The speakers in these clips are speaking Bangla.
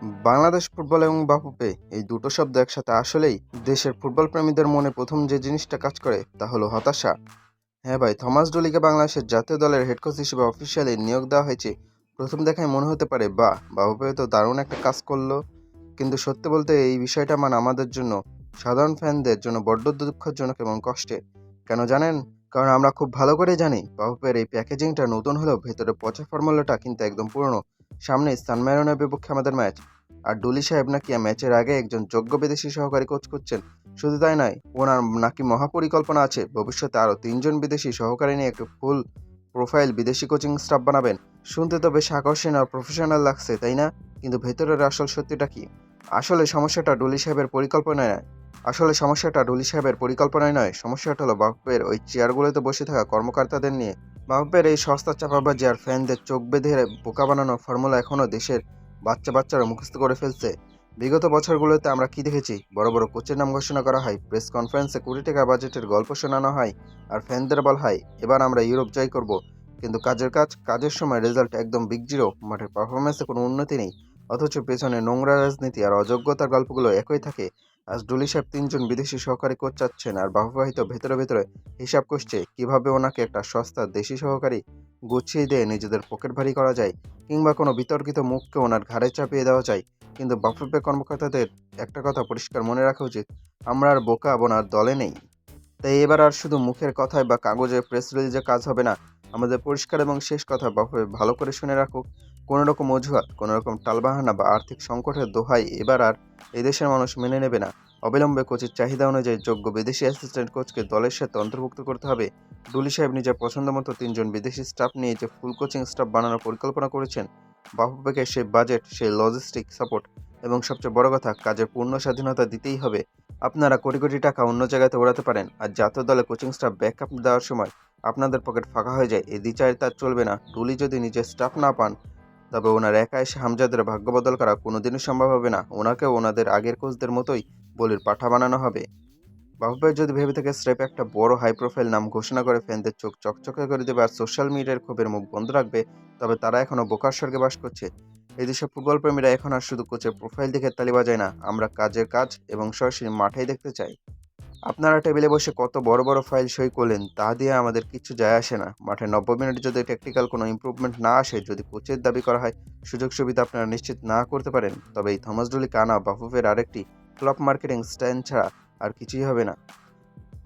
বাংলাদেশ ফুটবল এবং বাফুফে এই দুটো শব্দ একসাথে আসলেই দেশের ফুটবল প্রেমীদের মনে প্রথম যে জিনিসটা কাজ করে তা হলো হতাশা। হ্যাঁ ভাই, থমাস ডুলিকে বাংলাদেশের জাতীয় দলের হেড কোচ হিসেবে অফিসিয়ালি নিয়োগ দেওয়া হয়েছে। প্রথম দেখায় মনে হতে পারে বাফুফে তো দারুণ একটা কাজ করলো, কিন্তু সত্যি বলতে এই বিষয়টা আমাদের জন্য, সাধারণ ফ্যানদের জন্য বড্ড দুঃখজনক এবং কষ্টের। কেন জানেন? কারণ আমরা খুব ভালো করে জানি বাফুফের এই প্যাকেজিংটা নতুন হলেও ভেতরে পচা ফর্মুলাটা কিন্তু একদম পুরনো। সামনে সান মেরনের বিপক্ষে আমাদের ম্যাচ, আর ডুলি সাহেব নাকি ম্যাচের আগে একজন যোগ্য বিদেশি সহকারী কোচ করছেন। শুধু তাই নয়, ওনার নাকি মহাপরিকল্পনা আছে ভবিষ্যতে আরও 3জন বিদেশি সহকারী নিয়ে একটু ফুল প্রোফাইল বিদেশি কোচিং স্টাফ বানাবেন। শুনতে তো বেশ আকর্ষণীয় আর প্রফেশনাল লাগছে, তাই না? কিন্তু ভেতরের আসল সত্যিটা কি? আসলে সমস্যাটা ডুলি সাহেবের পরিকল্পনায় নয়। সমস্যাটা হলো বাফুফের ওই চেয়ারগুলোতে বসে থাকা কর্মকর্তাদের নিয়ে। বাফুফের এই সস্তা চাপাবাজি আর ফ্যানদের চোখ বেঁধে বোকা বানানো ফর্মুলা এখনও দেশের বাচ্চারা মুখস্থ করে ফেলছে। বিগত বছরগুলোতে আমরা কি দেখেছি? বড় বড় কোচের নাম ঘোষণা করা হয়, প্রেস কনফারেন্সে কোটি টাকা বাজেটের গল্প শোনানো হয়, আর ফ্যানদের বলা হয় এবার আমরা ইউরোপ জয় করব। কিন্তু কাজের সময় রেজাল্ট একদম বিগ জিরো, মাঠের পারফরমেন্সে কোনো উন্নতি নেই। অথচ পেছনে নোংরা রাজনীতি আর অযোগ্যতার গল্পগুলো একই থাকে। আজ ডুলি সাহেব 3জন বিদেশি সহকারী কোচ চাচ্ছেন, আর বাফুফে হয়তো ভেতরে ভেতরে হিসাব করছে কিভাবে ওনাকে একটা সস্তা দেশি সহকারী গুছিয়ে দিয়ে নিজেদের পকেট ভারী করা যায়, কিংবা কোনো বিতর্কিত মুখকে ওনার ঘাড়ে চাপিয়ে দেওয়া যায়। কিন্তু বাফুফে কর্মকর্তাদের একটা কথা পরিষ্কার মনে রাখা উচিত: আমরা আর বোকা বোনার দলে নেই। তাই এবার আর শুধু মুখের কথায় বা কাগজে প্রেস রিলিজে কাজ হবে না। আমাদের পরিষ্কার এবং শেষ কথা বাফুফে ভালো করে শুনে রাখুক, কোনো রকম অজুহাত, কোনো রকম টালবাহানা বা আর্থিক সংকটের দোহাই এবার আর এদেশের মানুষ মেনে নেবে না। অবিলম্বে কোচের চাহিদা অনুযায়ী যোগ্য বিদেশি অ্যাসিস্ট্যান্ট কোচকে দলের সাথে অন্তর্ভুক্ত করতে হবে। ডুলি সাহেব নিজের পছন্দ মতো 3জন বিদেশি স্টাফ নিয়ে যে ফুল কোচিং স্টাফ বানানোর পরিকল্পনা করেছেন, বাফুফেকে সেই বাজেট, সেই লজিস্টিক সাপোর্ট এবং সবচেয়ে বড় কথা, কাজের পূর্ণ স্বাধীনতা দিতেই হবে। আপনারা কোটি কোটি টাকা অন্য জায়গাতে ওড়াতে পারেন, আর জাতীয় দলে কোচিং স্টাফ ব্যাকআপ দেওয়ার সময় আপনাদের পকেট ফাঁকা হয়ে যায়, এই দ্বিচারিতা চলবে না। ডুলি যদি নিজের স্টাফ না পান, তবে ওনার একা এসে হামজাদের ভাগ্য বদল করা কোনোদিনই সম্ভব হবে না। ওনাকেও ওনাদের আগের কোচদের মতোই বলির পাঠা বানানো হবে। বাফুফে যদি ভেবে থেকে স্রেফ একটা বড় হাই প্রোফাইল নাম ঘোষণা করে ফ্যানদের চোখ চকচকে করে দেবে আর সোশ্যাল মিডিয়ার ক্ষোভের মুখ বন্ধ রাখবে, তবে তারা এখনো বোকার স্বর্গে বাস করছে। এই দেশের ফুটবল প্রেমীরা এখন আর শুধু কোচের প্রোফাইল দেখে তালি বাজায় না, আমরা কাজের কাজ এবং সরাসরি মাঠেই দেখতে চাই। আপনারা টেবিলে বসে কত বড় বড় ফাইল সই করলেন তা দিয়ে আমাদের কিচ্ছু যায় আসে না। মাঠে 90 মিনিটে যদি টেকনিক্যাল কোনো ইমপ্রুভমেন্ট না আসে, যদি কোচের দাবি করা হয় সুযোগ সুবিধা আপনারা নিশ্চিত না করতে পারেন, তবে এই থমাস ডুলি কানা বাফুফের আরেকটি ফ্লপ মার্কেটিং স্ট্যান্ড ছাড়া আর কিছুই হবে না।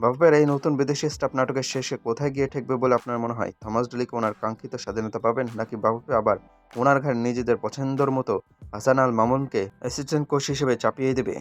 বাফুফের এই নতুন বিদেশি স্টাফ নাটকের শেষে কোথায় গিয়ে ঠেকবে বলে আপনার মনে হয়? থমাস ডুলিকে ওনার কাঙ্ক্ষিত স্বাধীনতা পাবেন, নাকি বাফুফে আবার ওনার ঘাড়ে নিজেদের পছন্দের মতো হাসান আল মামুনকে অ্যাসিস্ট্যান্ট কোচ হিসেবে চাপিয়ে দেবে?